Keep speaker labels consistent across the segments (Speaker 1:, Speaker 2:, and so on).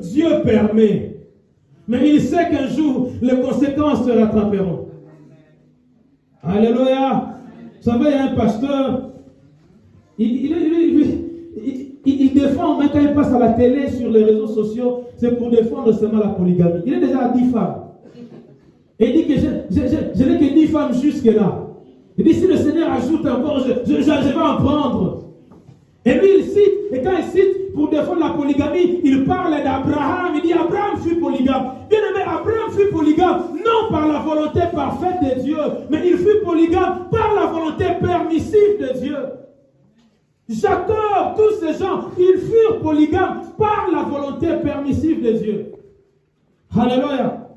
Speaker 1: Dieu permet. Mais il sait qu'un jour, les conséquences se rattraperont. Alléluia. Vous savez, il y a un pasteur, il défend, même quand il passe à la télé, sur les réseaux sociaux, c'est pour défendre seulement la polygamie. Il est déjà à 10 femmes. Et il dit que je n'ai que 10 femmes jusque-là. Il dit, si le Seigneur ajoute encore, je vais en prendre. Et puis il cite, et quand il cite pour défendre la polygamie, il parle d'Abraham. Il dit, Abraham fut polygame. Bien aimé, Abraham fut polygame, non par la volonté parfaite de Dieu, mais il fut polygame par la volonté permissive de Dieu. Jacob, tous ces gens, ils furent polygames par la volonté permissive de Dieu. Alléluia.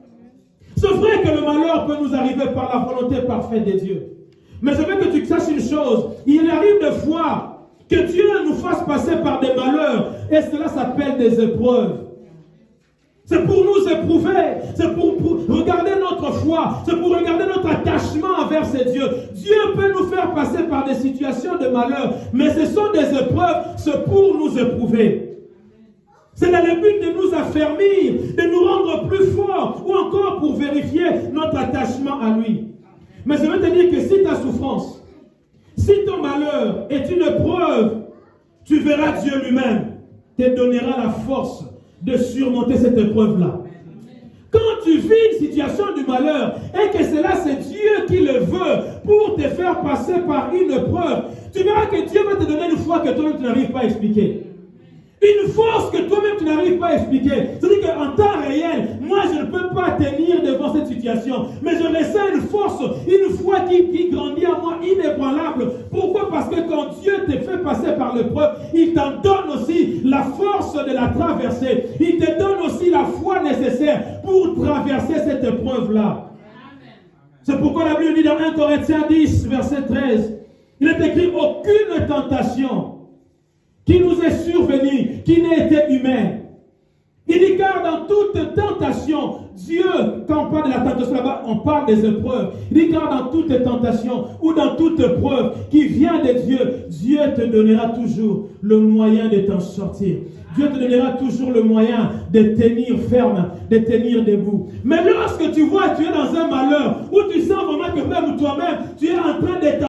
Speaker 1: C'est vrai que le malheur peut nous arriver par la volonté parfaite de Dieu. Mais je veux que tu saches une chose. Il arrive des fois que Dieu nous fasse passer par des malheurs. Et cela s'appelle des épreuves. C'est pour nous éprouver. C'est pour regarder notre foi. C'est pour regarder notre attachement envers ce Dieu. Dieu peut nous faire passer par des situations de malheur. Mais ce sont des épreuves. C'est pour nous éprouver. C'est dans le but de nous affermir, de nous rendre plus forts, ou encore pour vérifier notre attachement à lui. Mais je veux te dire que si ta souffrance, si ton malheur est une épreuve, tu verras Dieu lui-même te donnera la force de surmonter cette épreuve-là. Quand tu vis une situation du malheur et que cela c'est Dieu qui le veut pour te faire passer par une épreuve, tu verras que Dieu va te donner une foi que toi-même tu n'arrives pas à expliquer. Une force que toi-même tu n'arrives pas à expliquer. C'est-à-dire qu'en temps réel, moi je ne peux pas tenir devant cette situation. Mais je ressens une force, une foi qui grandit en moi, inébranlable. Pourquoi? Parce que quand Dieu te fait passer par l'épreuve, il t'en donne aussi la force de la traverser. Il te donne aussi la foi nécessaire pour traverser cette épreuve-là. C'est pourquoi la Bible dit dans 1 Corinthiens 10, verset 13, il est écrit aucune tentation qui nous est survenu, qui n'a été humain. Il dit car dans toute tentation, Dieu, quand on parle de la tentation là-bas, on parle des épreuves. Il dit car dans toute tentation ou dans toute épreuve qui vient de Dieu, Dieu te donnera toujours le moyen de t'en sortir. Dieu te donnera toujours le moyen de tenir ferme, de tenir debout. Mais lorsque tu vois que tu es dans un malheur, où tu sens vraiment que même toi-même, tu es en train d'être